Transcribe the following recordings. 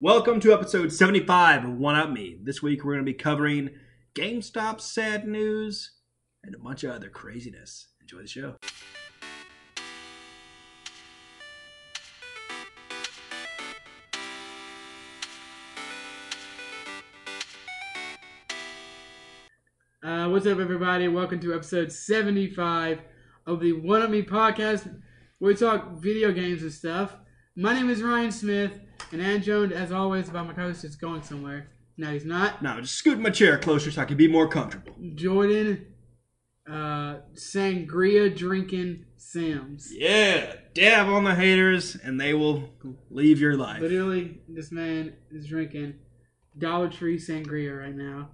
Welcome to episode 75 of One Up Me. This week we're going to be covering GameStop's sad news and a bunch of other craziness. Enjoy the show. What's up, everybody? Welcome to episode 75 of the One Up Me podcast, where we talk video games and stuff. My name is Ryan Smith, and I'm joined, as always, by my co-host is going somewhere. No, he's not. Now, just scoot my chair closer so I can be more comfortable. Jordan, sangria drinking Sims. Yeah, dab on the haters and they will leave your life. Literally, this man is drinking Dollar Tree sangria right now.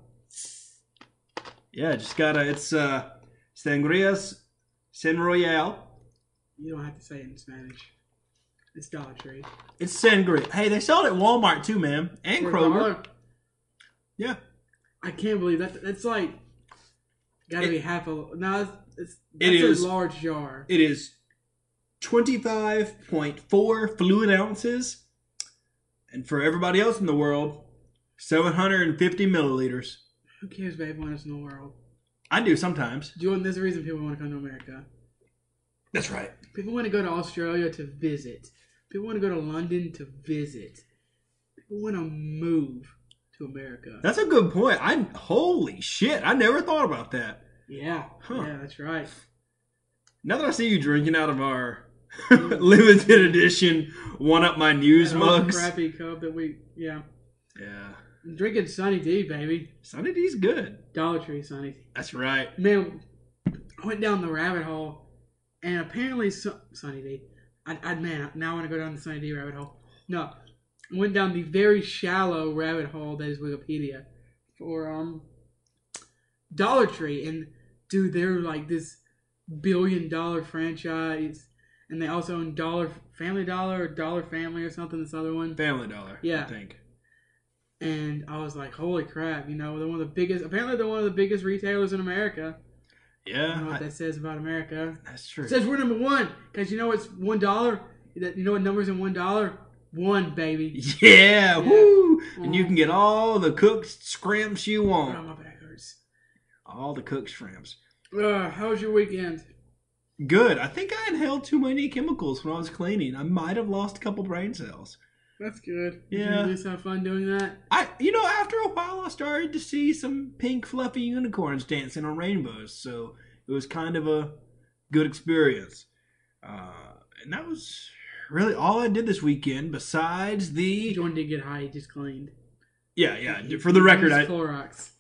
Yeah, just gotta, it's Sangrias Sin Royale. You don't have to say it in Spanish. It's Dollar Tree. It's Sangria. Hey, they sell it at Walmart too, man. And For Kroger. $1. Yeah. I can't believe that. That's like gotta be half a. No, that's is a large jar. It is 25.4 fluid ounces. And for everybody else in the world, 750 milliliters. Who cares about everyone else in the world? I do sometimes. Jordan, there's a reason people want to come to America. That's right. People want to go to Australia to visit. People want to go to London to visit. People want to move to America. That's a good point. Holy shit, I never thought about that. Yeah. Huh. Yeah, that's right. Now that I see you drinking out of our limited edition One Up My News That old mugs. crappy cup that we, yeah. Yeah. I'm drinking Sunny D, baby. Sunny D's good. Dollar Tree Sunny D. That's right. Man, I went down the rabbit hole, and apparently Sunny D. Man, now I want to go down the Sunny D rabbit hole. No, I went down the very shallow rabbit hole that is Wikipedia for Dollar Tree, and dude, they're like this billion-dollar franchise, and they also own Family Dollar or Dollar Family or something. This other one, Family Dollar. Yeah. I think. and I was like, holy crap! You know, they're one of the biggest. Apparently, they're one of the biggest retailers in America. I don't know Yeah. what that says about America. That's true. It says we're number one because you know it's $1. You know what numbers in $1? One, baby. Yeah, woo! Yeah. And you can get all the cooked scrimps you Oh, want. my back hurts. All the cooked shrimps. How was your weekend? Good. I think I inhaled too many chemicals when I was cleaning. I might have lost a couple brain cells. That's good. Did Yeah. you at least have fun doing that? After a while, I started to see some pink fluffy unicorns dancing on rainbows. So it was kind of a good experience. And that was really all I did this weekend besides the... Jordan did get high. He just cleaned. Yeah. For the record, He used Clorox.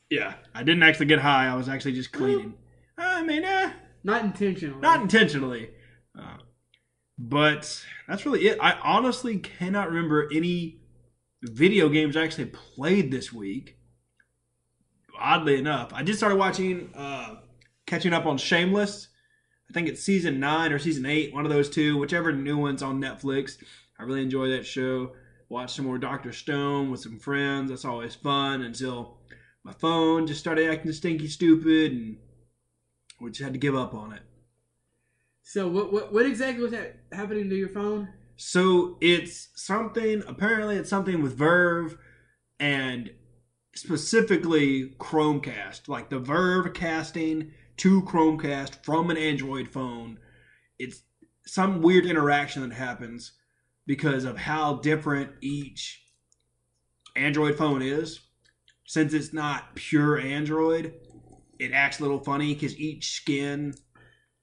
I didn't actually get high. I was actually just cleaning. Not intentionally. Not intentionally. But that's really it. I honestly cannot remember any video games I actually played this week. Oddly enough, I just started catching up on Shameless. I think it's season 9 or season 8, one of those two, whichever new one's on Netflix. I really enjoy that show. Watched some more Dr. Stone with some friends. That's always fun until my phone just started acting stinky stupid and we just had to give up on it. So what exactly was that happening to your phone? So apparently it's something with Verve and specifically Chromecast. Like the Verve casting to Chromecast from an Android phone. It's some weird interaction that happens because of how different each Android phone is. Since it's not pure Android, it acts a little funny because each skin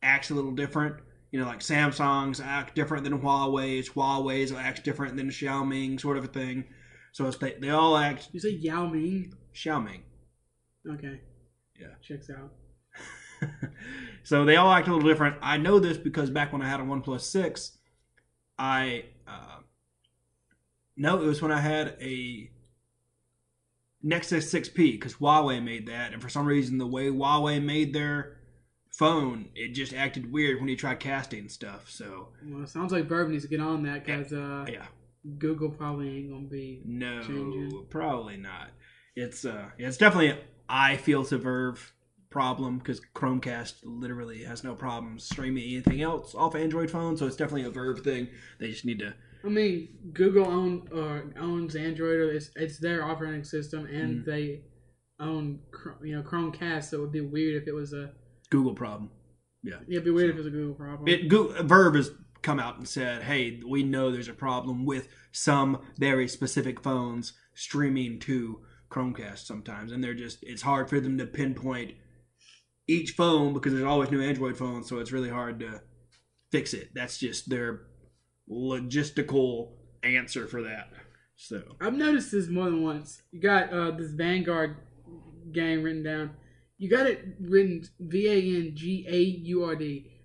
acts a little different. You know, like Samsung's act different than Huawei's act different than Xiaomi, sort of a thing. So they all act... You say Yao Ming? Xiaomi. Okay. Yeah. Checks out. So they all act a little different. I know this because back when I had a OnePlus 6, no, it was when I had a Nexus 6P, because Huawei made that, and for some reason the way Huawei made their phone, it just acted weird when you tried casting stuff. So Well, it sounds like Verve needs to get on that because yeah, Google probably ain't gonna be changing. probably not. It's definitely I feel it's a Verve problem because Chromecast literally has no problem streaming anything else off Android phones, so it's definitely a Verve thing. They just need to I mean, Google owns Android, or it's their operating system, and they own Chromecast. So it would be weird if it was a Google problem. Yeah, it'd be weird if it was a Google problem. Verve has come out and said, "Hey, we know there's a problem with some very specific phones streaming to Chromecast sometimes, and it's hard for them to pinpoint each phone because there's always new Android phones, so it's really hard to fix it. That's just their logistical answer for that." So I've noticed this more than once. You got this Vanguard game written down. You got it written Vangaurd.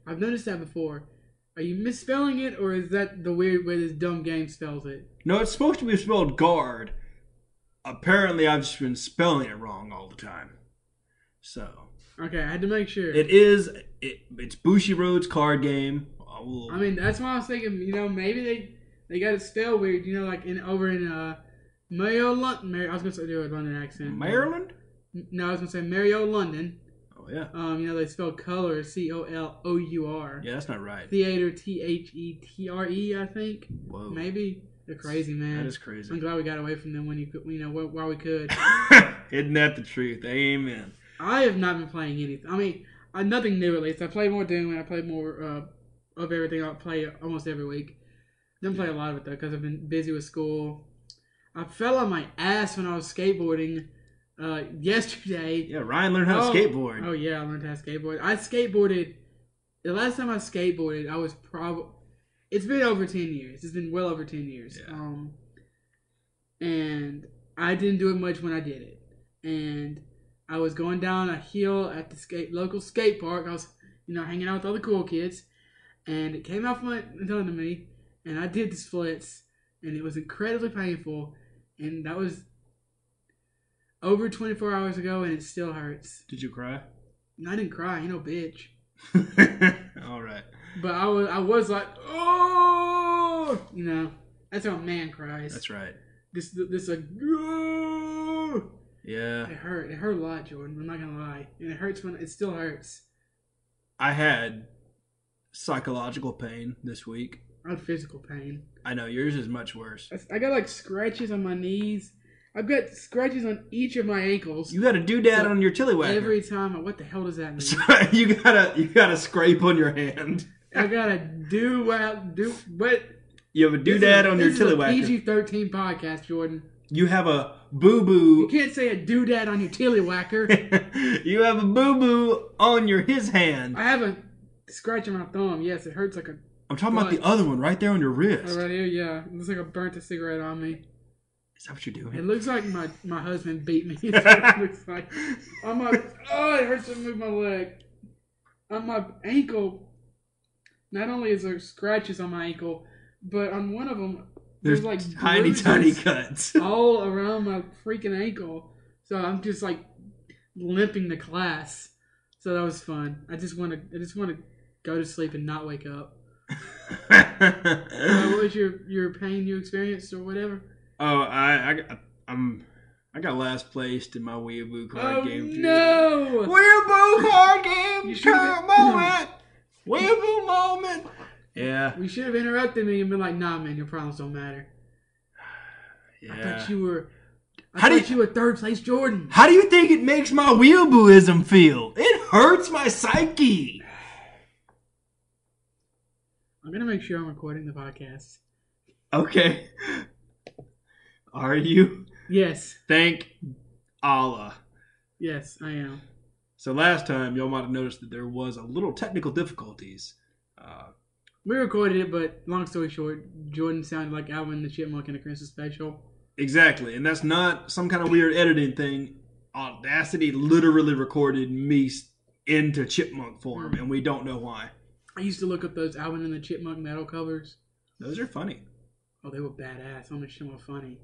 I've noticed that before. Are you misspelling it, or is that the weird way this dumb game spells it? No, it's supposed to be spelled guard. Apparently, I've just been spelling it wrong all the time. So okay, I had to make sure. It's Bushiroad's card game. I mean, that's why I was thinking. Maybe they got it spelled weird. Like over in Mario London. I was gonna do a London accent. Maryland? No, I was gonna say Mario London. Oh yeah. They spell color COLOUR. Yeah, that's not right. Theater THETRE. I think. Whoa. Maybe they're crazy, man. That is crazy. I'm glad we got away from them when while we could. Isn't that the truth? Amen. I have not been playing anything. I mean, nothing new at least. I play more Doom and I play more of everything. I play almost every week. Didn't play a lot of it though because I've been busy with school. I fell on my ass when I was skateboarding yesterday. Yeah, Ryan learned how to skateboard. Oh yeah, I learned how to skateboard. I skateboarded. The last time I skateboarded, I was probably. It's been over 10 years. It's been well over 10 years. Yeah. And I didn't do it much when I did it. And I was going down a hill at the local skate park. I was, hanging out with all the cool kids. And it came out from under me. And I did the splits. And it was incredibly painful. And that was over 24 hours ago. And it still hurts. Did you cry? I didn't cry. Bitch. All right. But I was like, oh! That's how a man cries. That's right. This oh! Yeah. It hurt. It hurt a lot, Jordan. I'm not gonna lie, and it hurts it still hurts. I had psychological pain this week. I had physical pain. I know yours is much worse. I got scratches on my knees. I've got scratches on each of my ankles. You got a doodad on your tillywhacker. Every time. What the hell does that mean? So you got a scrape on your hand. I got a what? You have a doodad on your tillywhacker. This is a PG-13 podcast, Jordan. You have a boo-boo. You can't say a doodad on your tillywhacker. You have a boo-boo on his hand. I have a scratch on my thumb. Yes, it hurts like a... I'm talking about the other one right there on your wrist. Oh, right here, yeah. It looks like I burnt a cigarette on me. Is that what you're doing? It looks like my husband beat me. It looks like. It hurts to move my leg. On my ankle, not only is there scratches on my ankle, but on one of them, there's tiny cuts all around my freaking ankle. So I'm just limping to class. So that was fun. I just want to go to sleep and not wake up. What was your pain you experienced or whatever? Oh, I got last placed in my Weeaboo card game. No! Weeaboo card game moment! Weeaboo moment! Yeah. You should have interrupted me and been like, nah, man, your problems don't matter. Yeah. I thought you were third place Jordan. How do you think it makes my Weeabooism feel? It hurts my psyche. I'm going to make sure I'm recording the podcast. Okay. Are you? Yes. Thank Allah. Yes, I am. So last time, y'all might have noticed that there was a little technical difficulties. We recorded it, but long story short, Jordan sounded like Alvin the Chipmunk in a Christmas special. Exactly, and that's not some kind of weird editing thing. Audacity literally recorded me into chipmunk form, and we don't know why. I used to look up those Alvin and the Chipmunk metal covers. Those are funny. Oh, they were badass. I'm gonna show them funny.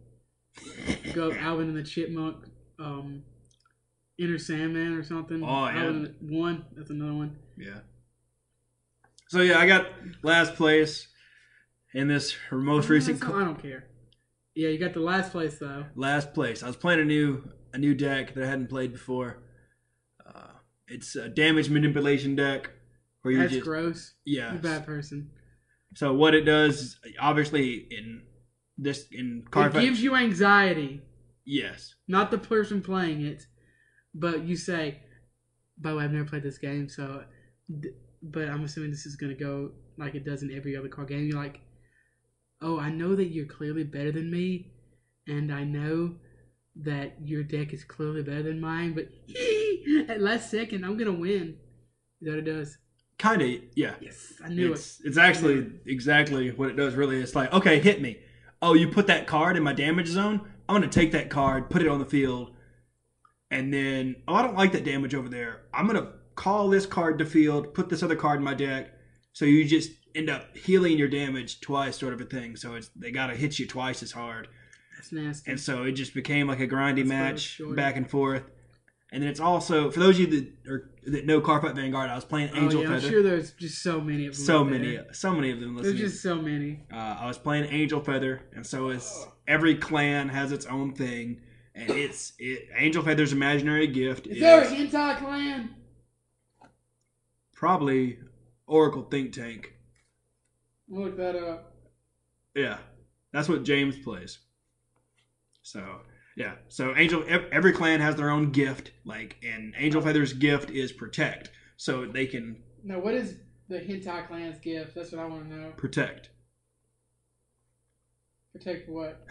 Go Alvin and the Chipmunk, Inner Sandman or something. Oh yeah, Alvin one. That's another one. Yeah. So yeah, I got last place in this most recent. I don't care. Yeah, you got the last place though. Last place. I was playing a new deck that I hadn't played before. It's a damage manipulation deck where That's gross. Yeah. You're a bad person. So what it does, obviously, in card It gives you anxiety, yes, not the person playing it, but you say, by the way, I've never played this game, so, but I'm assuming this is going to go like it does in every other card game. You're like, oh, I know that you're clearly better than me, and I know that your deck is clearly better than mine, but at last second, I'm going to win. Is that what it does? kind of, yeah. Yes, I knew it. It's actually exactly what it does. Really, it's like, okay, hit me. Oh, you put that card in my damage zone. I'm gonna take that card, put it on the field, and then I don't like that damage over there. I'm gonna call this card to field, put this other card in my deck. So you just end up healing your damage twice, sort of a thing. So they gotta hit you twice as hard. That's nasty. And so it just became like a grindy match, short. back and forth. And then it's also, for those of you that know Cardfight Vanguard, I was playing Angel Feather. I'm sure there's just so many of them. So many of them listening. There's just so many. I was playing Angel Feather, and so every clan has its own thing, and Angel Feather's imaginary gift Is there a hentai clan? Probably Oracle Think Tank. I'll look that up. Yeah, that's what James plays. So yeah, so every clan has their own gift, and Angel Feather's gift is protect, so they can. Now, what is the hentai clan's gift? That's what I want to know. Protect. Protect what?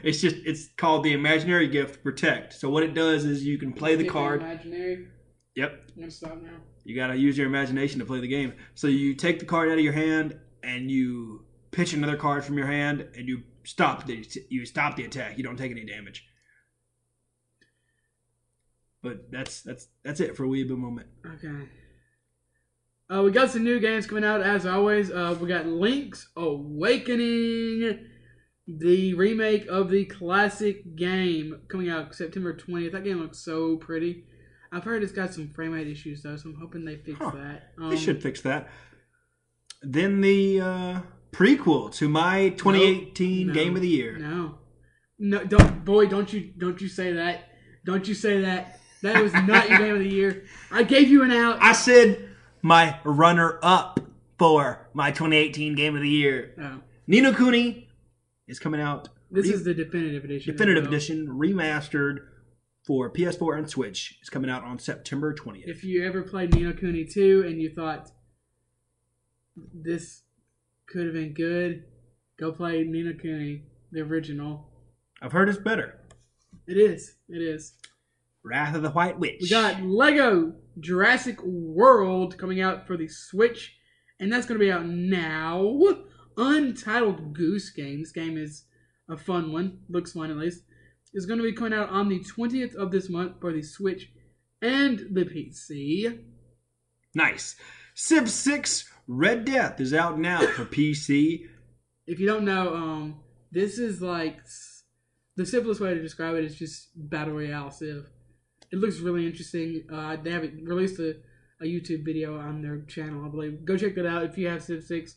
It's called the imaginary gift protect. So what it does is you can play the card. Imaginary. Yep. I'm gonna stop now. You gotta use your imagination to play the game. So you take the card out of your hand and you pitch another card from your hand and you stop the attack. You don't take any damage. But that's it for a wee bit moment. Okay. We got some new games coming out as always. We got Link's Awakening, the remake of the classic game, coming out September 20th. That game looks so pretty. I've heard it's got some frame rate issues though, so I'm hoping they fix that. They should fix that. Then the prequel to my 2018 Game of the Year. No, don't you say that. Don't you say that. That was not your Game of the Year. I gave you an out. I said my runner-up for my 2018 Game of the Year. Oh. Ni no Kuni is coming out. This is the definitive edition. Definitive edition, remastered for PS4 and Switch. It's coming out on September 20th. If you ever played Ni no Kuni 2 and you thought this could have been good, go play Ni no Kuni, the original. I've heard it's better. It is. Wrath of the White Witch. We got Lego Jurassic World coming out for the Switch, and that's going to be out now. Untitled Goose Game. This game is a fun one. Looks fun, at least. It's going to be coming out on the 20th of this month for the Switch and the PC. Nice. Civ 6 Red Death is out now for PC. If you don't know, this is like the simplest way to describe it is just Battle Royale Civ. It looks really interesting. They have released a YouTube video on their channel, I believe. Go check that out if you have Civ 6.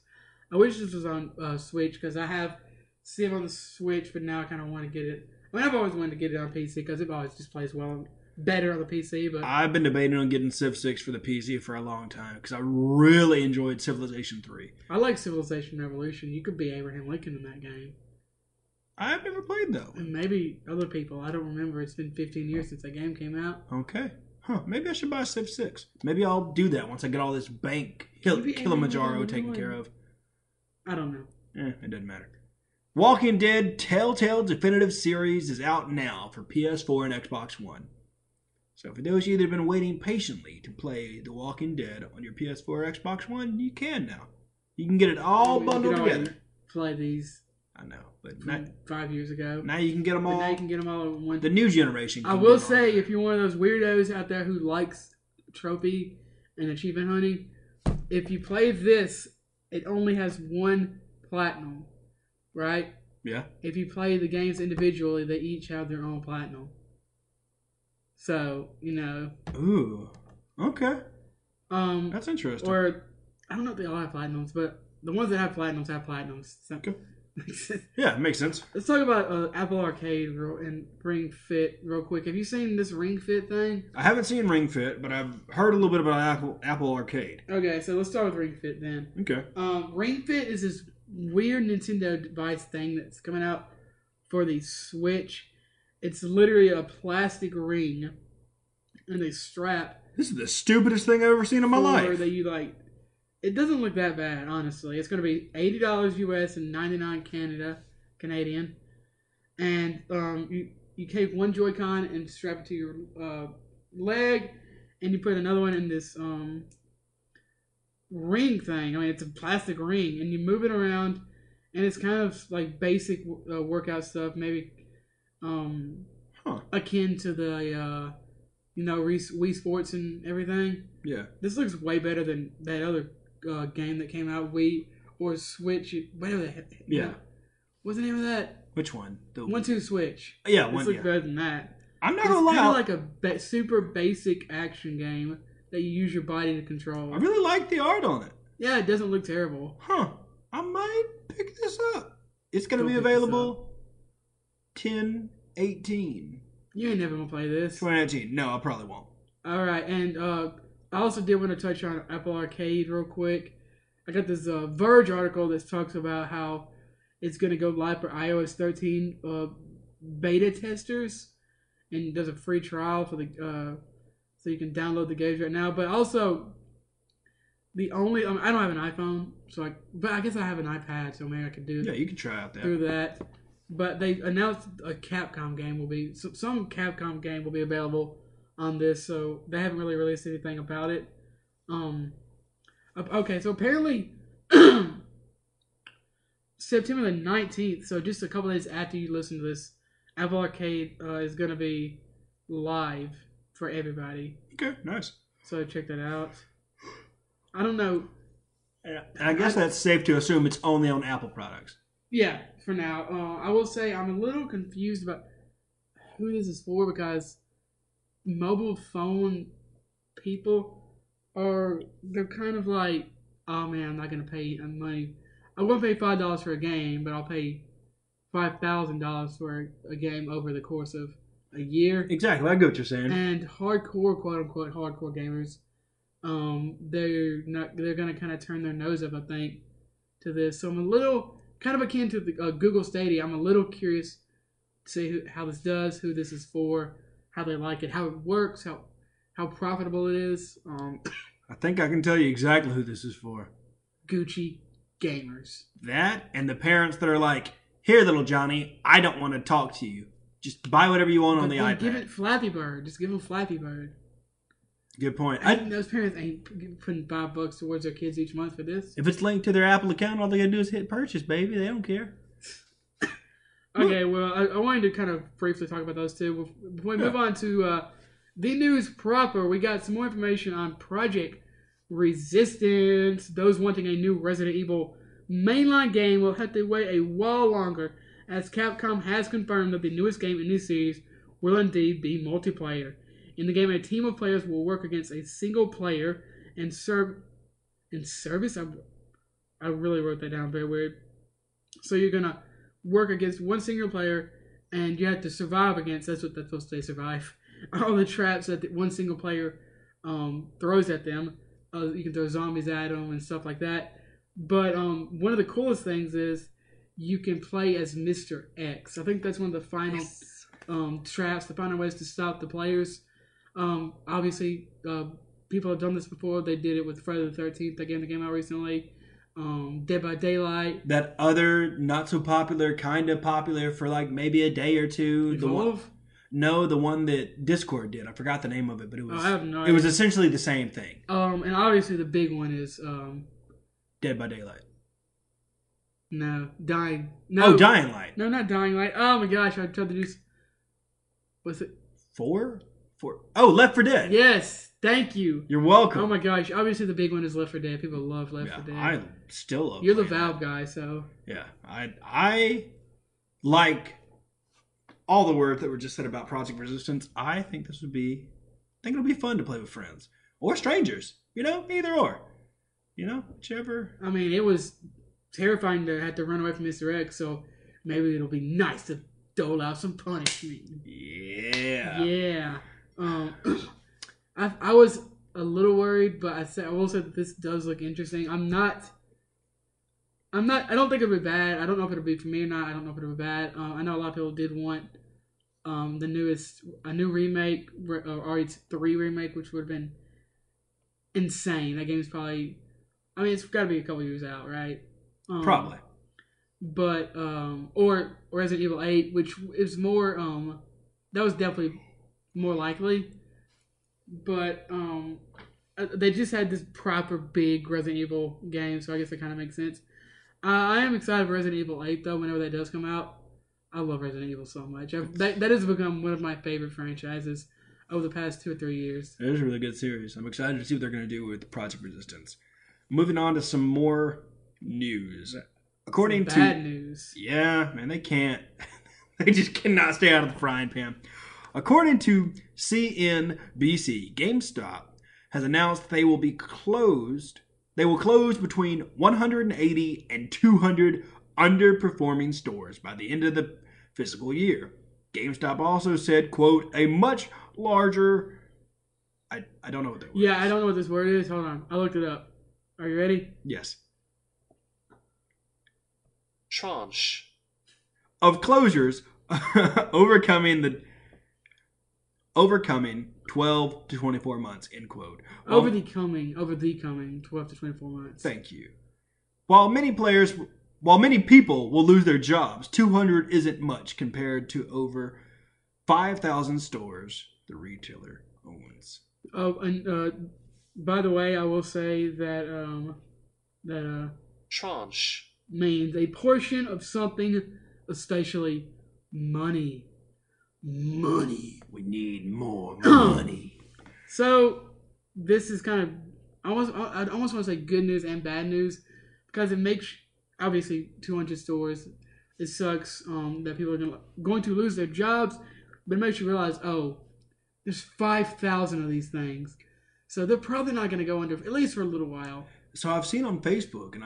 I wish this was on Switch because I have Civ on the Switch, but now I kind of want to get it. I mean, I've always wanted to get it on PC because it always just plays better on the PC. But I've been debating on getting Civ 6 for the PC for a long time because I really enjoyed Civilization 3. I like Civilization Revolution. You could be Abraham Lincoln in that game. I've never played though. And maybe other people. I don't remember. It's been 15 years since that game came out. Okay. Maybe I should buy Civ 6. Maybe I'll do that once I get all this bank Kilimanjaro taken care of. I don't know. It doesn't matter. Walking Dead Telltale Definitive Series is out now for PS4 and Xbox One. So for those of you that have been waiting patiently to play The Walking Dead on your PS4 or Xbox One, you can now. You can get it all bundled together. Play these. I know, but 5 years ago. Now you can get them all. Now you can get them all in one. The new generation. I will say, if you're one of those weirdos out there who likes trophy and achievement hunting, if you play this, it only has one platinum, right? Yeah. If you play the games individually, they each have their own platinum. So, Ooh. Okay. That's interesting. Or I don't know if they all have platinums, but the ones that have platinums have platinums. So, okay. Yeah, it makes sense. Let's talk about Apple Arcade and Ring Fit real quick. Have you seen this Ring Fit thing? I haven't seen Ring Fit, but I've heard a little bit about Apple Arcade. Okay, so let's start with Ring Fit then. Okay. Ring Fit is this weird Nintendo device thing that's coming out for the Switch. It's literally a plastic ring and a strap. This is the stupidest thing I've ever seen in my life. That you like. It doesn't look that bad, honestly. It's going to be $80 US and $99 Canadian. And you take one Joy-Con and strap it to your leg, and you put another one in this ring thing. I mean, it's a plastic ring, and you move it around, and it's kind of like basic workout stuff, maybe akin to the Wii Sports and everything. Yeah. This looks way better than that other game that came out, Wii or Switch. Whatever the heck. Yeah. What's the name of that? Which one? The 1-2 Switch. Yeah, this looks better than that. I'm not it's gonna lie. It's kind of like a super basic action game that you use your body to control. I really like the art on it. Yeah, it doesn't look terrible. Huh. I might pick this up. It's gonna be available 10/18. You ain't never gonna play this. 2019. No, I probably won't. All right, and I also did want to touch on Apple Arcade real quick. I got this Verge article that talks about how it's going to go live for iOS 13 beta testers, and there's a free trial for the so you can download the games right now. But also, I don't have an iPhone, but I guess I have an iPad, so maybe I could do. Yeah, you can try out that. Through that. But they announced a Capcom game some Capcom game will be available on this, so they haven't really released anything about it. Okay, so apparently September the 19th, so just a couple days after you listen to this, Apple Arcade is going to be live for everybody. Okay, nice. So check that out. I don't know. Yeah, I guess that's safe to assume it's only on Apple products. Yeah, for now. I will say I'm a little confused about who this is for, because mobile phone people they're kind of like, oh man, I'm not going to pay money. I'm going to pay $5 for a game, but I'll pay $5,000 for a game over the course of a year. Exactly, I get what you're saying. And hardcore, quote unquote, hardcore gamers, they're going to kind of turn their nose up, I think, to this. So I'm a little, kind of akin to the Google Stadia, I'm a little curious to see how this does, who this is for, how they like it, how it works, how profitable it is. I think I can tell you exactly who this is for. Gucci gamers. That and the parents that are like, here, little Johnny, I don't want to talk to you. Just buy whatever you want on the iPad. Give it Flappy Bird. Just give them Flappy Bird. Good point. Those parents ain't putting $5 towards their kids each month for this. If it's linked to their Apple account, all they gotta do is hit purchase, baby. They don't care. Okay, well, I wanted to kind of briefly talk about those two. Before we move on to the news proper, we got some more information on Project Resistance. Those wanting a new Resident Evil mainline game will have to wait a while longer, as Capcom has confirmed that the newest game in this series will indeed be multiplayer. In the game, a team of players will work against a single player and service. I really wrote that down very weird. So you're gonna work against one single player, and you have to survive against. That's supposed to say, survive. All the traps that one single player throws at them. You can throw zombies at them and stuff like that. But one of the coolest things is you can play as Mr. X. I think that's one of the final traps, the final ways to stop the players. Obviously, people have done this before. They did it with Friday the 13th, that game that came out recently. Dead by Daylight. That other not so popular, kind of popular for like maybe a day or two. Evolve? The one that Discord did. I forgot the name of it, but it was. I have no idea. It was essentially the same thing. And obviously the big one is Dead by Daylight. No, Dying. No, Dying Light. No, not Dying Light. Oh my gosh, I tried to do. What's it? 4? Oh, Left 4 Dead. Yes, thank you. You're welcome. Oh my gosh, obviously the big one is Left 4 Dead. People love Left 4 Dead. I still love. You're the Valve guy, so. Yeah, I like all the words that were just said about Project Resistance. I think it'll be fun to play with friends or strangers. Either or. Whichever. I mean, it was terrifying to have to run away from Mr. X. So maybe it'll be nice to dole out some punishment. Yeah. Yeah. I was a little worried, but I will say that this does look interesting. I don't think it'll be bad. I don't know if it'll be for me or not. I don't know if it'll be bad. I know a lot of people did want a new remake, or RE3 remake, which would have been insane. That game's probably, I mean, it's got to be a couple years out, right? Probably. But or Resident Evil 8, which is more that was definitely more likely. But they just had this proper big Resident Evil game, so I guess that kind of makes sense. I am excited for Resident Evil 8 though. Whenever that does come out, I love Resident Evil so much. That has become one of my favorite franchises over the past 2 or 3 years. It is a really good series. I'm excited to see what they're going to do with Project Resistance. Moving on to some more news. According to bad news. Yeah, man, they can't. They just cannot stay out of the frying pan. According to CNBC, GameStop has announced they will be closed. They will close between 180 and 200 underperforming stores by the end of the fiscal year. GameStop also said, quote, a much larger... I don't know what that word is. Yeah, I don't know what this word is. Hold on. I looked it up. Are you ready? Yes. Tranche. Of closures, overcoming 12 to 24 months, end quote. Over the coming 12 to 24 months. Thank you. While many people will lose their jobs, 200 isn't much compared to over 5,000 stores the retailer owns. Oh, and by the way, I will say that Tranche means a portion of something, especially money. Money. We need more money. So this is kind of I almost want to say good news and bad news, because it makes, obviously, 200 stores. It sucks that people are going to lose their jobs, but it makes you realize, there's 5,000 of these things, so they're probably not going to go under, at least for a little while. So I've seen on Facebook, and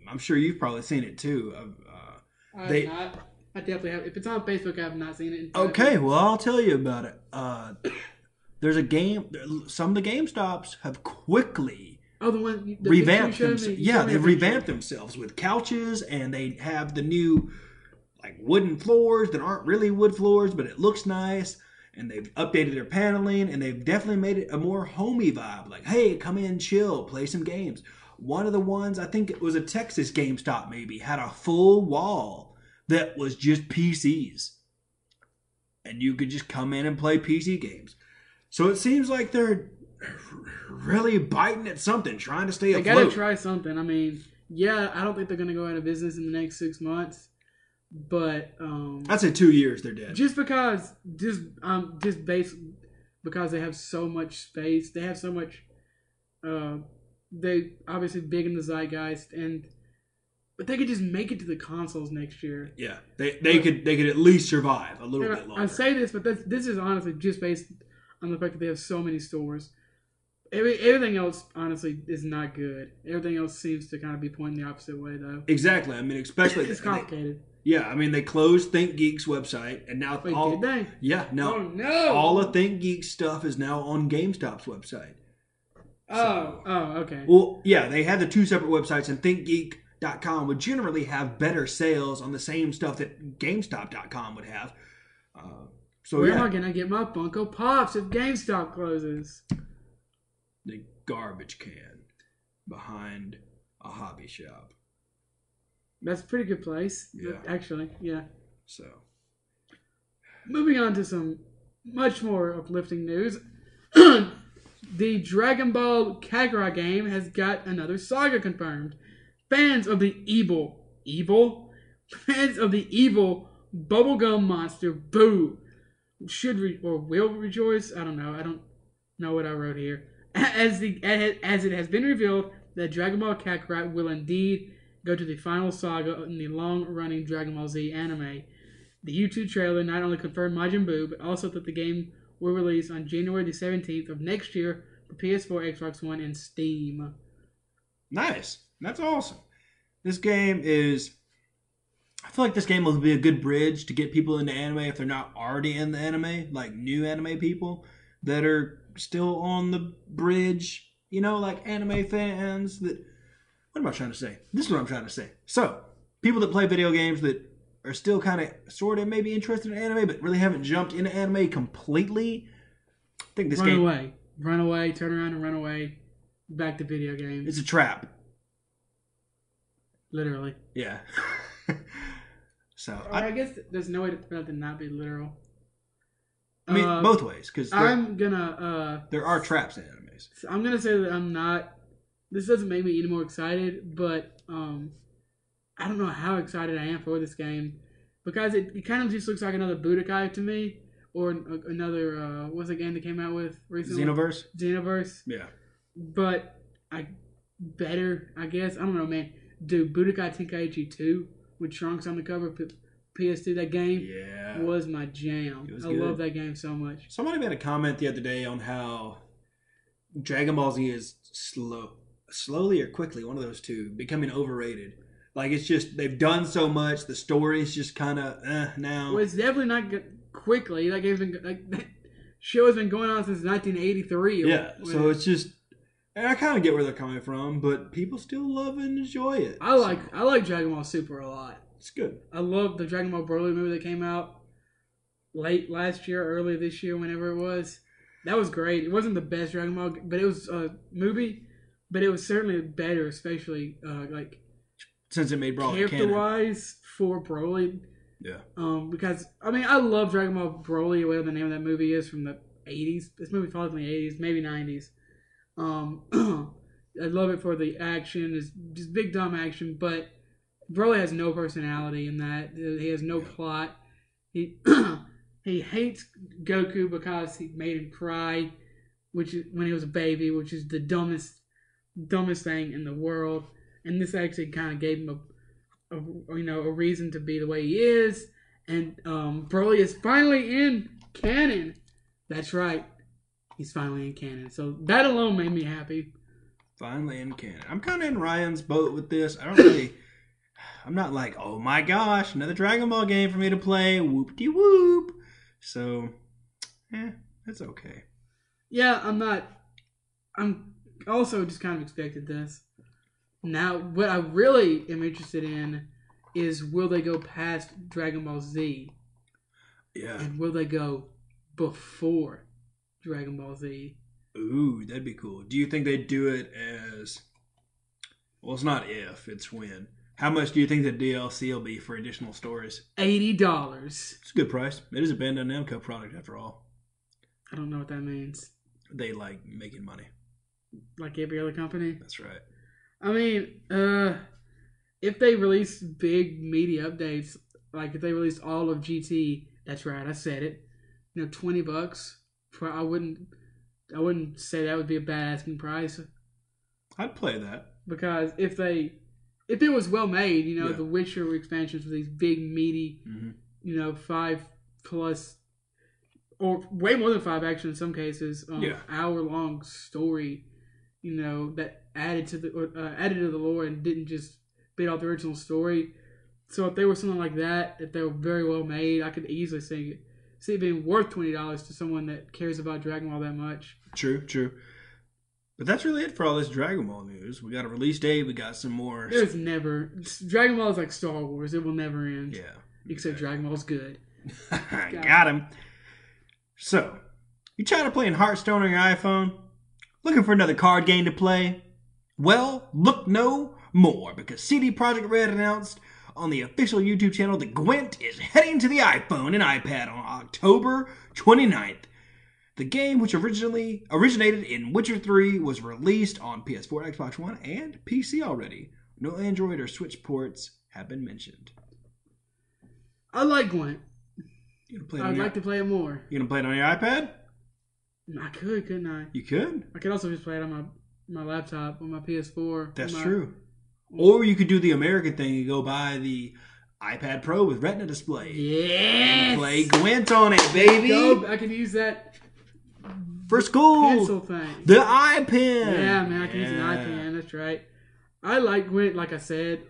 I'm sure you've probably seen it too. I have not. I definitely have. If it's on Facebook, I have not seen it. Okay, well, I'll tell you about it. There's a game. Some of the GameStops have quickly revamped themselves. Yeah, they've revamped themselves with couches, and they have the new wooden floors that aren't really wood floors, but it looks nice. And they've updated their paneling, and they've definitely made it a more homey vibe. Like, hey, come in, chill, play some games. One of the ones, I think it was a Texas GameStop maybe, had a full wall that was just PCs. And you could just come in and play PC games. So it seems like they're really biting at something, trying to stay afloat. They gotta try something. I mean, yeah, I don't think they're gonna go out of business in the next 6 months. But I'd say 2 years they're dead. Just because they have so much space, they have so much. They obviously big in the zeitgeist, but they could just make it to the consoles next year. Yeah, they could at least survive a little bit longer. I say this, but this is honestly just based on the fact that they have so many stores. Everything else, honestly, is not good. Everything else seems to kind of be pointing the opposite way, though. Exactly. I mean, especially it's complicated. They closed ThinkGeek's website, and now did they? Yeah, no. Oh no! All of ThinkGeek's stuff is now on GameStop's website. Okay. Well, yeah, they had the two separate websites, and ThinkGeek.com would generally have better sales on the same stuff that GameStop.com would have. Where am I gonna get my Funko Pops if GameStop closes? The garbage can behind a hobby shop. That's a pretty good place. Yeah. Actually, yeah. So, moving on to some much more uplifting news. The Dragon Ball Kakarot game has got another saga confirmed. Fans of the evil bubblegum monster Boo will rejoice. I don't know. I don't know what I wrote here. As it has been revealed that Dragon Ball Kakarot will indeed go to the final saga in the long-running Dragon Ball Z anime. The YouTube trailer not only confirmed Majin Buu, but also that the game will release on January the 17th of next year for PS4, Xbox One, and Steam. Nice. That's awesome. This game is. I feel like this game will be a good bridge to get people into anime if they're not already in the anime, like new anime people that are still on the bridge, like anime fans that. What am I trying to say? This is what I'm trying to say. So, people that play video games that are still kind of, sort of maybe interested in anime, but really haven't jumped into anime completely. I think this game. Run away, turn around and run away. Back to video games. It's a trap. Literally. Yeah. So I guess there's no way for that to not be literal. I mean, both ways, because I'm gonna. There are traps in animes. I'm gonna say that I'm not. This doesn't make me any more excited, but I don't know how excited I am for this game because it kind of just looks like another Budokai to me, or another what's the game that came out with recently? Xenoverse. Yeah. But better, I guess. I don't know, man. Dude, Budokai Tenkaichi 2 with Trunks on the cover, PS2, that game was my jam. I love that game so much. Somebody made a comment the other day on how Dragon Ball Z is slowly or quickly, one of those two, becoming overrated. Like, it's just, they've done so much, the story's just kind of, now. Well, it's definitely not quickly. That game's been, that show has been going on since 1983. Yeah, so it's just, and I kind of get where they're coming from, but people still love and enjoy it. I like Dragon Ball Super a lot. It's good. I love the Dragon Ball Broly movie that came out late last year, early this year, whenever it was. That was great. It wasn't the best Dragon Ball, but it was a movie. But it was certainly better, especially since it made Broly character-wise for Broly. Yeah. Because I love Dragon Ball Broly, whatever the name of that movie is, from the 80s. This movie followed from the 80s, maybe 90s. I love it for the action. It's just big dumb action, but Broly has no personality in that. He has no plot. He he hates Goku because he made him cry, which is when he was a baby, which is the dumbest thing in the world. And this actually kind of gave him a reason to be the way he is. And Broly is finally in canon. That's right. He's finally in canon. So that alone made me happy. Finally in canon. I'm kind of in Ryan's boat with this. I'm not like, oh my gosh, another Dragon Ball game for me to play. Whoop-de-whoop. So, that's okay. Yeah, I'm not. I'm also just kind of expected this. Now, what I really am interested in is, will they go past Dragon Ball Z? Yeah. And will they go before Dragon Ball Z? Ooh, that'd be cool. Do you think they'd do it as... Well, it's not if, it's when. How much do you think the DLC will be for additional stories? $80. It's a good price. It is a Bandai Namco product, after all. I don't know what that means. They like making money. Like every other company? That's right. I mean, if they release big media updates, like if they released all of GT, that's right, I said it. $20. I wouldn't say that would be a bad asking price. I'd play that. Because if it was well made, the Witcher expansions with these big meaty, 5+ or way more than 5 actually in some cases, hour-long story, that added to the lore and didn't just beat off the original story. So if they were something like that, if they were very well made, I could easily see it being worth $20 to someone that cares about Dragon Ball that much. True. But that's really it for all this Dragon Ball news. We got a release date. We got some more. There's never... Dragon Ball is like Star Wars. It will never end. Yeah. Except Dragon Ball's good. Got him. So, you tired of playing Hearthstone on your iPhone? Looking for another card game to play? Well, look no more, because CD Projekt Red announced on the official YouTube channel that Gwent is heading to the iPhone and iPad on October 29th. The game, which originated in Witcher 3, was released on PS4, Xbox One, and PC already. No Android or Switch ports have been mentioned. I like Gwent. I'd like to play it more. You gonna play it on your iPad? I could, couldn't I? You could. I could also just play it on my laptop, on my PS4. That's true. Or you could do the American thing and go buy the iPad Pro with Retina display. Yes! And play Gwent on it, baby! I can use that for school. Pencil thing. The iPen. Yeah, man, I can use an iPen. That's right. I like Gwent, like I said.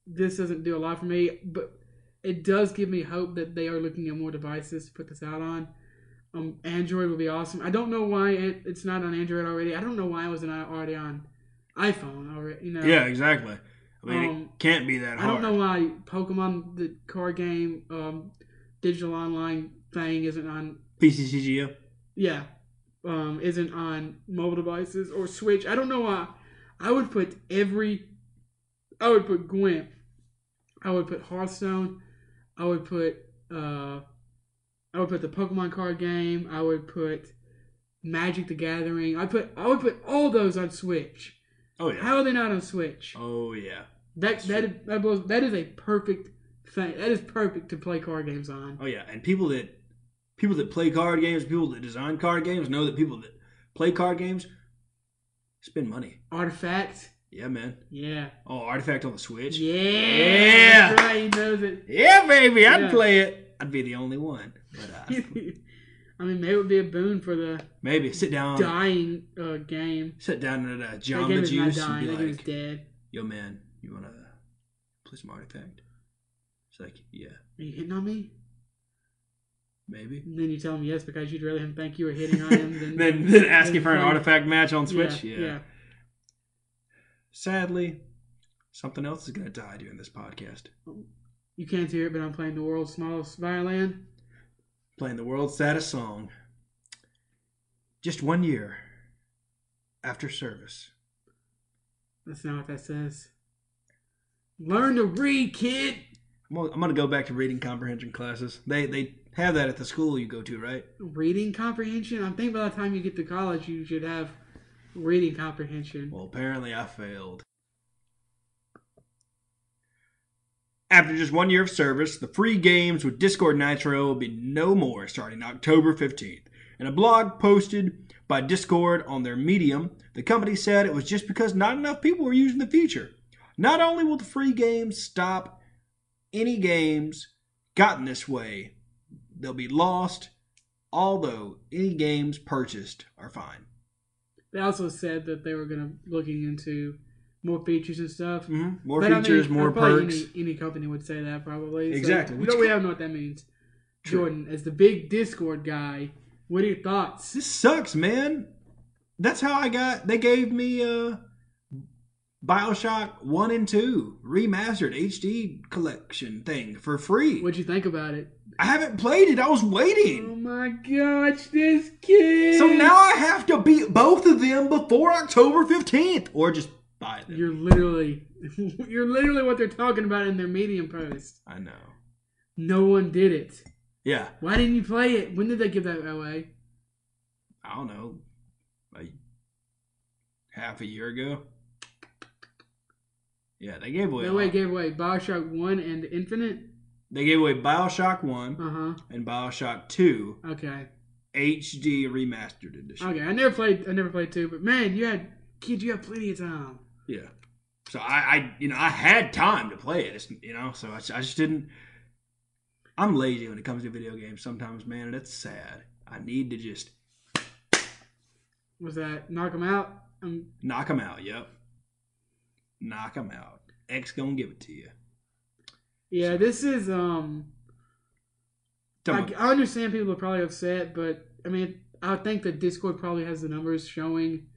This doesn't do a lot for me, but it does give me hope that they are looking at more devices to put this out on. Android would be awesome. I don't know why it's not on Android already. I don't know why it wasn't already on iPhone already. You know? Yeah, exactly. I mean, it can't be that hard. I don't know why Pokemon, the card game, digital online thing isn't on PCCGO? Yeah. Isn't on mobile devices or Switch. I don't know why. I would put Gwent. I would put Hearthstone. I would put the Pokemon card game. I would put Magic the Gathering. I would put all those on Switch. Oh yeah. How are they not on Switch? Oh yeah. That is a perfect thing. That is perfect to play card games on. Oh yeah, and people that play card games, people that design card games know that people that play card games spend money. Artifact. Yeah, man. Yeah. Oh, Artifact on the Switch? Yeah. That's right, he knows it. Yeah, baby, I'd play it. I'd be the only one. But I mean, maybe it would be a boon for the maybe sit down dying game. Sit down at John the the Juice not dying. and be That like, game's dead. Yo, man, you wanna play some Artifact? It's like, yeah. Are you hitting on me? Maybe. And then you tell him yes because you'd rather him think you were hitting on him then asking for an Artifact match on Switch. Yeah. Sadly, something else is gonna die during this podcast. You can't hear it, but I'm playing the world's smallest violin. Playing the world's saddest song. Just 1 year after service. That's not what that says. Learn to read, kid. I'm gonna go back to reading comprehension classes. They have that at the school you go to, right? Reading comprehension? I think by the time you get to college, you should have reading comprehension. Well, apparently I failed. After just 1 year of service, the free games with Discord Nitro will be no more starting October 15th. In a blog posted by Discord on their Medium, the company said it was just because not enough people were using the feature. Not only will the free games stop any games gotten this way, they'll be lost, although any games purchased are fine. They also said that they were looking into more features and stuff. Mm-hmm. More features, more perks. Any company would say that probably. Exactly. So, we don't know what that means. True. Jordan, as the big Discord guy, what are your thoughts? This sucks, man. That's how they gave me BioShock 1 and 2 remastered HD collection thing for free. What'd you think about it? I haven't played it. I was waiting. Oh my gosh, this kid. So now I have to beat both of them before October 15th or just buy them. You're literally what they're talking about in their Medium post. I know. No one did it. Yeah. Why didn't you play it? When did they give that away? I don't know. Like half a year ago. Yeah, they gave away. They gave away BioShock 1 and Infinite. They gave away BioShock 1 and BioShock 2. Okay. HD remastered edition. Okay, I never played 2, but man, you had plenty of time. Yeah. So I had time to play it. So I just didn't. I'm lazy when it comes to video games sometimes, man, and it's sad. I need to just. Was that knock them out? Knock them out. Yep. Knock them out. X gonna give it to you. Yeah, this is I understand people are probably upset, but I mean, I think that Discord probably has the numbers showing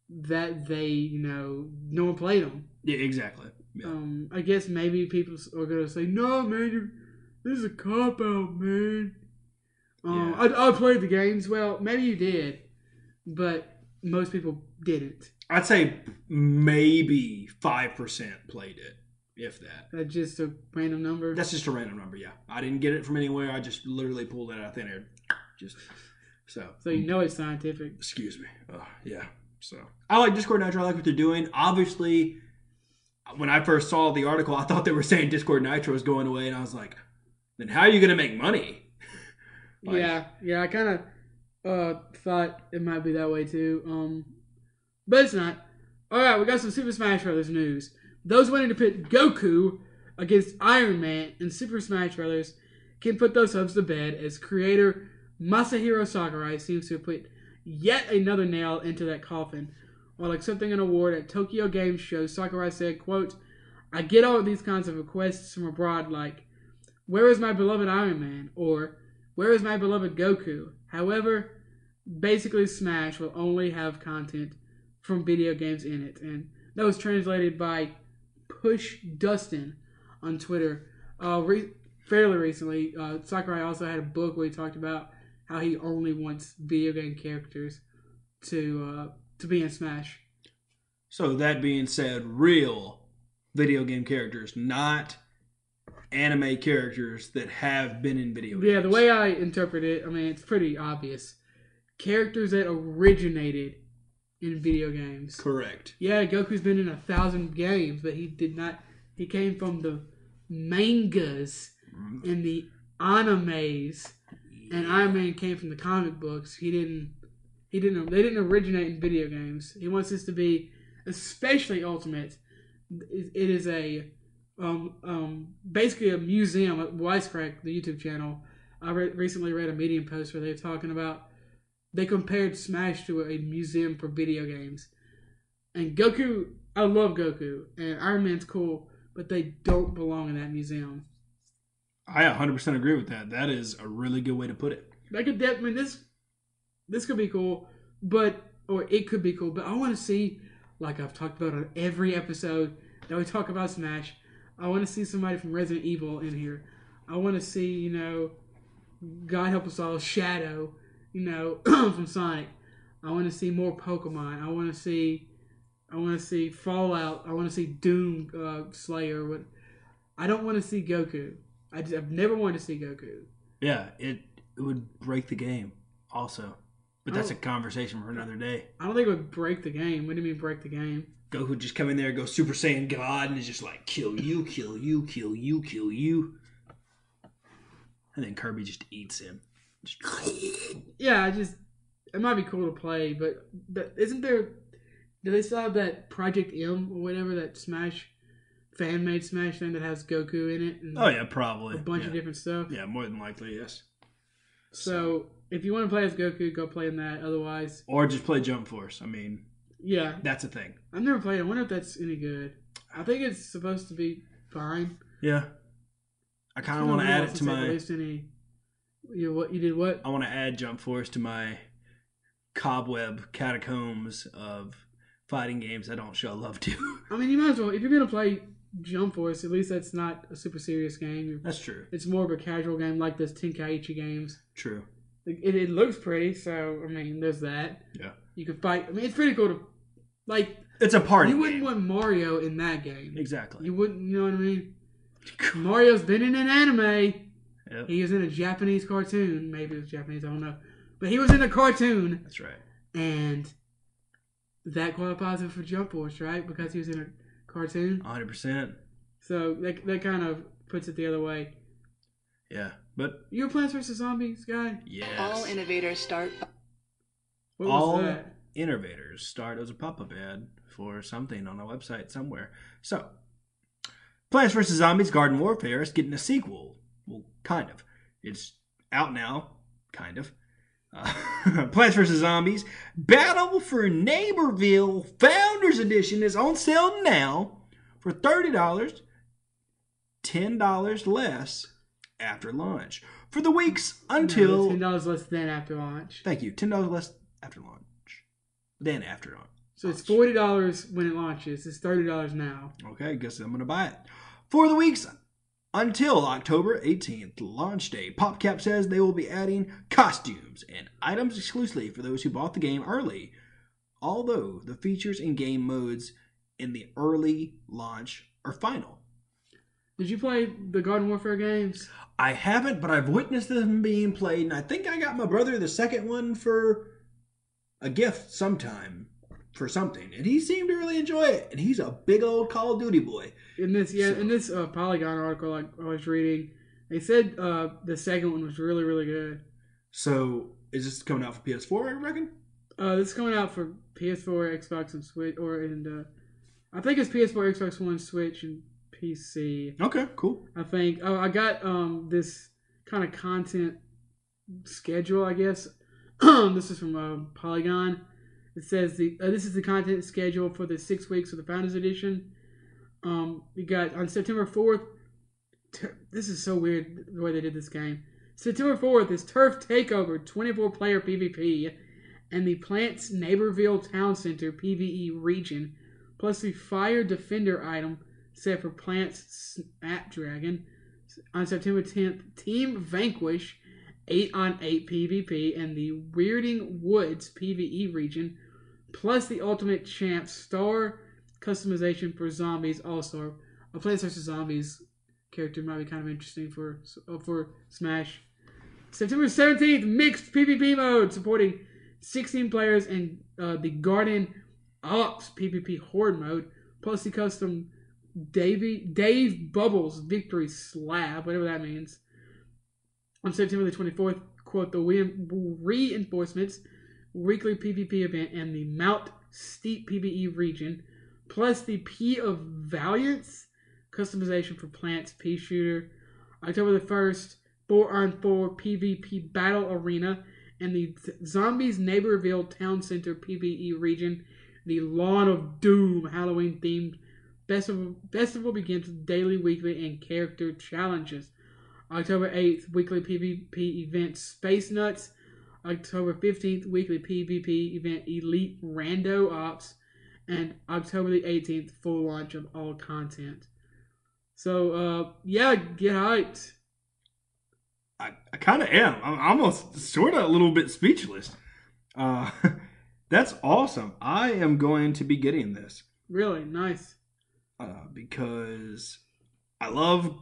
that they, no one played them. Yeah, exactly. Yeah. I guess maybe people are gonna say, "No, man, this is a cop out, man." I played the games. Well, maybe you did, but most people didn't. I'd say maybe 5% played it. If that. That's just a random number? That's just a random number, yeah. I didn't get it from anywhere. I just literally pulled it out of thin air. So it's scientific. Excuse me. Yeah. So I like Discord Nitro. I like what they're doing. Obviously, when I first saw the article, I thought they were saying Discord Nitro is going away. And I was like, then how are you going to make money? Yeah. I kind of thought it might be that way too. But it's not. All right, we got some Super Smash Bros. News. Those wanting to pit Goku against Iron Man in Super Smash Bros. Can put those hopes to bed as creator Masahiro Sakurai seems to have put yet another nail into that coffin. or accepting an award at Tokyo Game Show, Sakurai said, quote, "I get all of these kinds of requests from abroad like, where is my beloved Iron Man? Or, where is my beloved Goku? However, basically Smash will only have content from video games in it." And that was translated by Push Dustin on Twitter. Fairly recently, Sakurai also had a book where he talked about how he only wants video game characters to be in Smash. So that being said, real video game characters, not anime characters that have been in video games. Yeah, the way I interpret it, I mean, it's pretty obvious. Characters that originated in video games. Correct. Yeah, Goku's been in 1,000 games, but he did not. He came from the mangas and the animes, and Iron Man came from the comic books. They didn't originate in video games. He wants this to be, especially Ultimate. It is a basically a museum at Wisecrack, the YouTube channel. I recently read a Medium post where they were talking about, they compared Smash to a museum for video games. And Goku, I love Goku, and Iron Man's cool, but they don't belong in that museum. I 100% agree with that. That is a really good way to put it. This could be cool, or it could be cool, but I want to see, like I've talked about on every episode that we talk about Smash, I want to see somebody from Resident Evil in here. I want to see, God help us all, Shadow, from Sonic. I want to see more Pokemon. I want to see Fallout. I want to see Doom Slayer. I don't want to see Goku. I've never wanted to see Goku. Yeah, it would break the game also. But that's a conversation for another day. I don't think it would break the game. What do you mean break the game? Goku would just come in there, go Super Saiyan God, and it's just like, kill you, kill you, kill you, kill you. And then Kirby just eats him. Yeah, it might be cool to play, but isn't there, do they still have that Project M or whatever, that Smash, fan-made Smash thing that has Goku in it? And oh yeah, probably. A bunch of different stuff? Yeah, more than likely, yes. So, if you want to play as Goku, go play in that, otherwise... Or just play Jump Force, I mean... Yeah. That's a thing. I've never played it. I wonder if that's any good. I think it's supposed to be fine. Yeah. I kind of want to add it to my... You did what? I want to add Jump Force to my cobweb catacombs of fighting games I don't show love to. I mean, you might as well. If you're going to play Jump Force, at least that's not a super serious game. That's true. It's more of a casual game like those Tenkaichi games. True. It looks pretty, so, I mean, there's that. Yeah. You can fight. I mean, it's pretty cool to... Like, it's a party You wouldn't game. want Mario in that game. Exactly. You wouldn't, you know what I mean? Mario's been in an anime. Yep. He was in a Japanese cartoon. Maybe it was Japanese, I don't know. But he was in a cartoon. That's right. And that qualifies him for Jump Force, right? Because he was in a cartoon. 100%. So that kind of puts it the other way. Yeah, but... You a Plants vs. Zombies guy? Yes. All innovators start... What was All that? innovators start as a pop-up ad for something on a website somewhere. So, Plants vs. Zombies Garden Warfare is getting a sequel. Well, kind of. It's out now. Kind of. Plants vs. Zombies Battle for Neighborville Founders Edition is on sale now for $30, $10 less after launch. For the weeks until... No, $10 less than after launch. Thank you. $10 less after launch. Then after launch. So it's $40 when it launches. It's $30 now. Okay, guess I'm going to buy it. For the weeks until October 18th, launch day, PopCap says they will be adding costumes and items exclusively for those who bought the game early. Although the features and game modes in the early launch are final. Did you play the Garden Warfare games? I haven't, but I've witnessed them being played, and I think I got my brother the second one for a gift sometime for something, and he seemed to really enjoy it, and he's a big old Call of Duty boy. In this Polygon article I was reading, they said the second one was really, really good. So, is this coming out for PS4, I reckon? This is coming out for PS4, Xbox, and Switch, I think it's PS4, Xbox One, Switch, and PC. Okay, cool. I think. Oh, I got this kind of content schedule, I guess. This is from Polygon, It says this is the content schedule for the 6 weeks of the Founders Edition. We got on September 4th. This is so weird the way they did this game. September 4th is Turf Takeover 24-player PvP and the Plants Neighborville Town Center PvE region, plus the Fire Defender item set for Plants Snapdragon. On September 10th, Team Vanquish 8-on-8 PvP and the Weirding Woods PvE region, plus the Ultimate Champ Star customization for Zombies also. A Plants vs. Zombies character might be kind of interesting for Smash. September 17th, mixed PvP mode supporting 16 players and the Garden Ops PvP Horde mode, plus the custom Dave Bubbles Victory Slab, whatever that means. On September the 24th, quote, the Reinforcements weekly PvP event and the Mount Steep PvE region, plus the P of Valiance customization for Plants Pea Shooter. October the 1st, 4-on-4 PvP Battle Arena and the Zombies Neighborville Town Center PvE region. The Lawn of Doom Halloween themed festival begins with daily, weekly, and character challenges. October 8th, weekly PvP event Space Nuts. October 15th, weekly PvP event Elite Rando Ops. And October the 18th, full launch of all content. So, yeah, get hyped. I kind of am. I'm almost sort of a little bit speechless. That's awesome. I am going to be getting this. Really? Nice. Because I love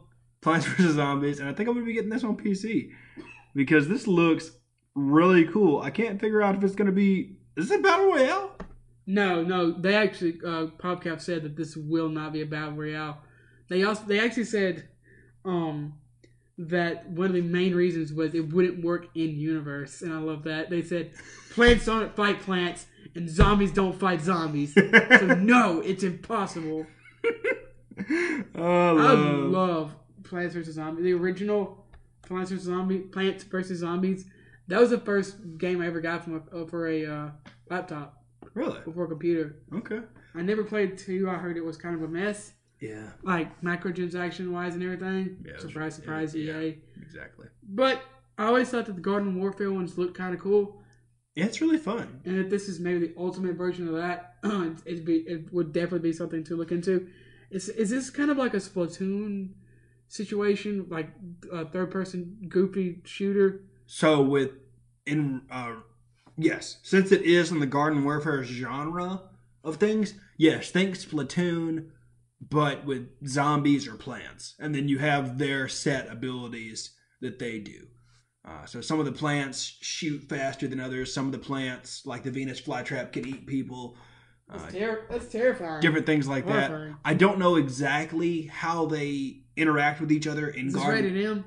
Plants vs. Zombies, and I think I'm going to be getting this on PC. Because this looks really cool. I can't figure out if it's going to be... Is it Battle Royale? No. They actually... PopCap said that this will not be a Battle Royale. They actually said... that one of the main reasons was it wouldn't work in universe, and I love that. They said plants don't fight plants and zombies don't fight zombies. So no, it's impossible. I love Plants vs. Zombies. The original Plants vs. Zombies. That was the first game I ever got for a laptop. Really? Before a computer. Okay. I never played 2. I heard it was kind of a mess. Yeah. Like microtransaction wise and everything. Yeah, surprise, EA. Yeah, exactly. But I always thought that the Garden Warfare ones looked kind of cool. Yeah, it's really fun. And if this is maybe the ultimate version of that, it would definitely be something to look into. Is this kind of like a Splatoon situation, like a third-person goofy shooter? So yes, since it is in the Garden Warfare genre of things, yes, think Splatoon, but with zombies or plants. And then you have their set abilities that they do. So some of the plants shoot faster than others. Some of the plants, like the Venus flytrap, can eat people. That's terrifying. Different things like that. I don't know exactly how they interact with each other in Garden. Is this rated M?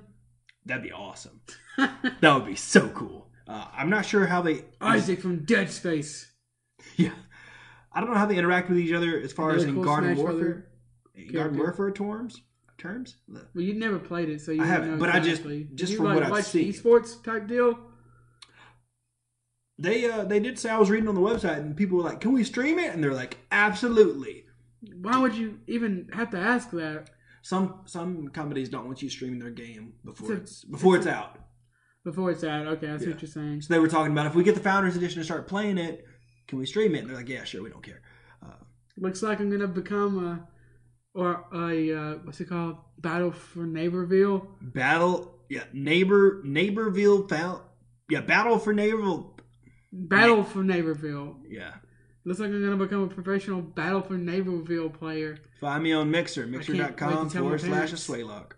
That'd be awesome. That would be so cool. I'm not sure how they... Isaac from Dead Space. Yeah. I don't know how they interact with each other as far as in Garden Warfare. Garden Warfare terms? Well, you never played it, so you I haven't. Know but exactly. I just from what I've seen. Esports type deal. They did say, I was reading on the website, and people were like, "Can we stream it?" And they're like, "Absolutely." Why would you even have to ask that? Some companies don't want you streaming their game before it's out. Before it's out, okay, I see what you're saying. So they were talking about, if we get the Founders Edition to start playing it, can we stream it? And they're like, "Yeah, sure, we don't care." Looks like I'm gonna become what's it called? Battle for Neighborville. Battle for Neighborville. Battle for Neighborville. Yeah. Looks like I'm gonna become a professional Battle for Neighborville player. Find me on Mixer, mixer.com/Swaylock.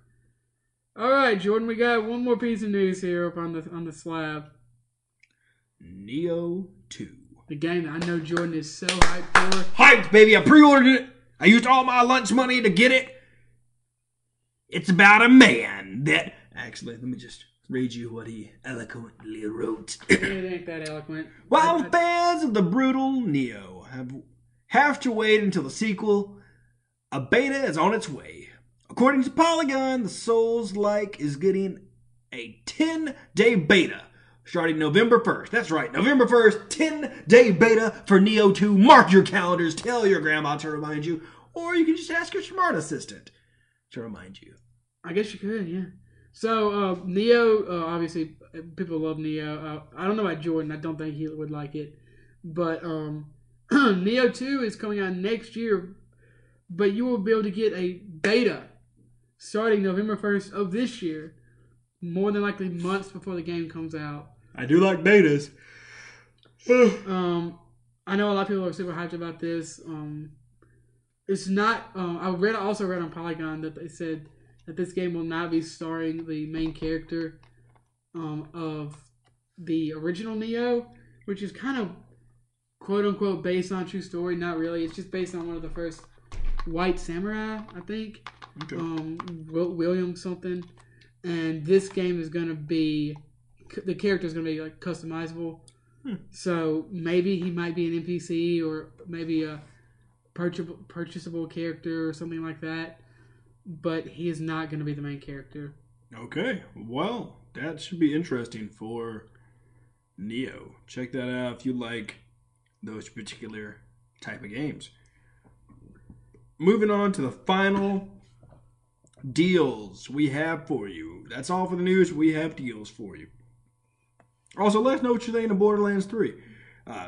All right, Jordan, we got one more piece of news here up on the slab. Neo 2. The game that I know Jordan is so hyped for. Hyped, baby! I pre-ordered it. I used all my lunch money to get it. It's about a man that... Actually, let me just read you what he eloquently wrote. It ain't that eloquent. While fans of the brutal Neo have to wait until the sequel, a beta is on its way. According to Polygon, the Souls-like is getting a 10-day beta starting November 1st. That's right, November 1st, 10-day beta for Neo 2. Mark your calendars, tell your grandma to remind you, or you can just ask your smart assistant to remind you. I guess you could, yeah. So, Neo, obviously, people love Neo. I don't know about Jordan. I don't think he would like it. But Neo 2 is coming out next year, but you will be able to get a beta starting November 1st of this year, more than likely months before the game comes out. I do like betas. I know a lot of people are super hyped about this. It's not. I also read on Polygon that they said that this game will not be starring the main character of the original Neo, which is kind of quote unquote based on true story. Not really. It's just based on one of the first white samurai, I think. Okay. William something. And this game is going to be, the character is going to be like customizable. So maybe he might be an NPC or maybe a purchasable character or something like that. But he is not going to be the main character. Okay, well, that should be interesting for Neo. Check that out if you like those particular type of games. Moving on to the final deals we have for you. That's all for the news. We have deals for you. Also, let us know what you think of Borderlands 3.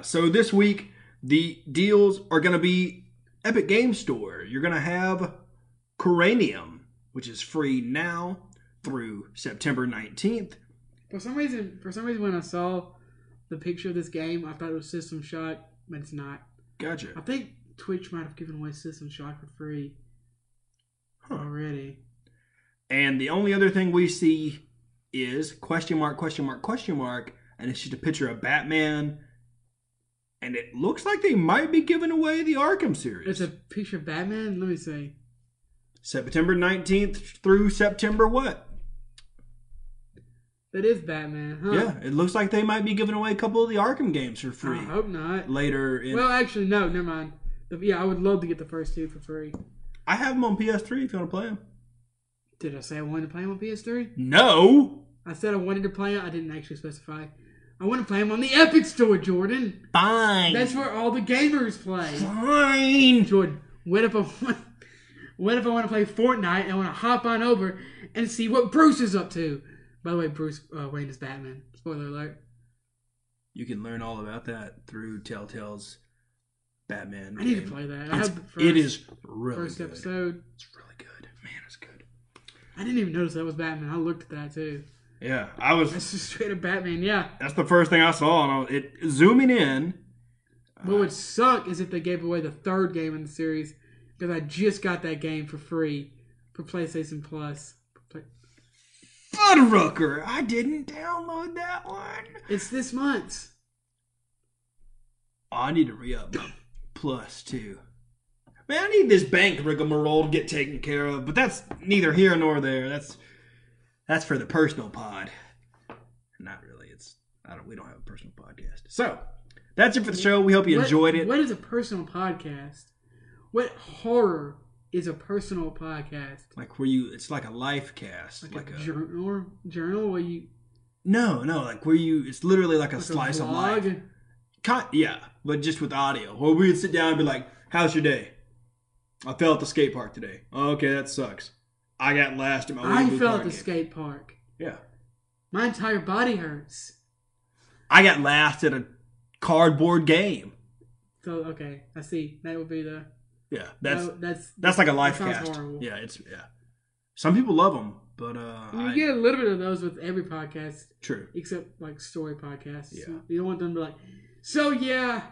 So this week, the deals are going to be Epic Game Store. You're going to have Coranium, which is free now through September 19th. For some reason, when I saw the picture of this game, I thought it was System Shock, but it's not. Gotcha. I think Twitch might have given away System Shock for free already. And the only other thing we see is question mark, and it's just a picture of Batman. And it looks like they might be giving away the Arkham series. It's a picture of Batman? Let me see. September 19th through September what? That is Batman, huh? Yeah, it looks like they might be giving away a couple of the Arkham games for free. I hope not. Later in... Well, actually, no, never mind. Yeah, I would love to get the first two for free. I have them on PS3 if you want to play them. Did I say I wanted to play them on PS3? No! I said I wanted to play them. I didn't actually specify. I want to play them on the Epic Store, Jordan. Fine. That's where all the gamers play. Fine. Jordan, what if I want to play Fortnite and I want to hop on over and see what Bruce is up to? By the way, Bruce Wayne is Batman. Spoiler alert. You can learn all about that through Telltale's Batman. I need to play that. It is really first good. episode. It's really good. Man, it's good. I didn't even notice that was Batman. I looked at that too. Yeah, That's just straight up Batman. Yeah. That's the first thing I saw, and zooming in. What would suck is if they gave away the third game in the series, because I just got that game for free for PlayStation Plus. Fuddrucker! I didn't download that one. It's this month. Oh, I need to re-up my Plus too. Man, I need this bank rigmarole to get taken care of, but that's neither here nor there. That's for the personal pod. Not really. We don't have a personal podcast. So that's it for the show. We hope you enjoyed it. What is a personal podcast? What horror is a personal podcast? Like where it's like a life cast, like a journal where you. No, like where it's literally like a slice of life. Yeah, but just with audio. Where we would sit down and be like, "How's your day? I fell at the skate park today. Oh, okay, that sucks. I got last at my I fell at the skate park. Yeah. My entire body hurts. I got last at a cardboard game. So, okay, I see. That would be the... Yeah, that's like a life cast. Horrible. Yeah, some people love them, but you get a little bit of those with every podcast. True. Except like story podcasts. Yeah. You don't want them to be like, so yeah,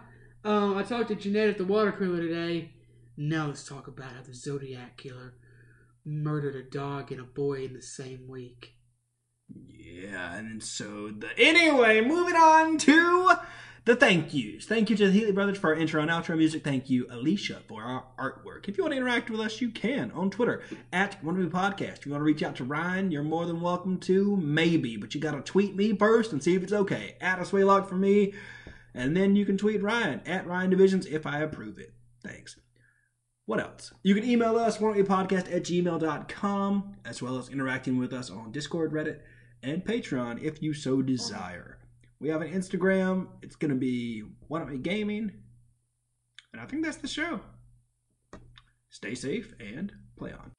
I talked to Jeanette at the water cooler today. Now let's talk about how the Zodiac Killer murdered a dog and a boy in the same week. Yeah, and so anyway, moving on to the thank yous. Thank you to the Healy Brothers for our intro and outro music. Thank you, Alicia, for our artwork. If you want to interact with us, you can on Twitter at @OneReviewPodcast. If you want to reach out to Ryan, you're more than welcome to. Maybe, but you got to tweet me first and see if it's okay. @SwayLock for me, and then you can tweet Ryan at RyanDivisions if I approve it. Thanks. What else? You can email us, onereviewpodcast@gmail.com, as well as interacting with us on Discord, Reddit, and Patreon if you so desire. We have an Instagram. It's going to be One Up Me Gaming. And I think that's the show. Stay safe and play on.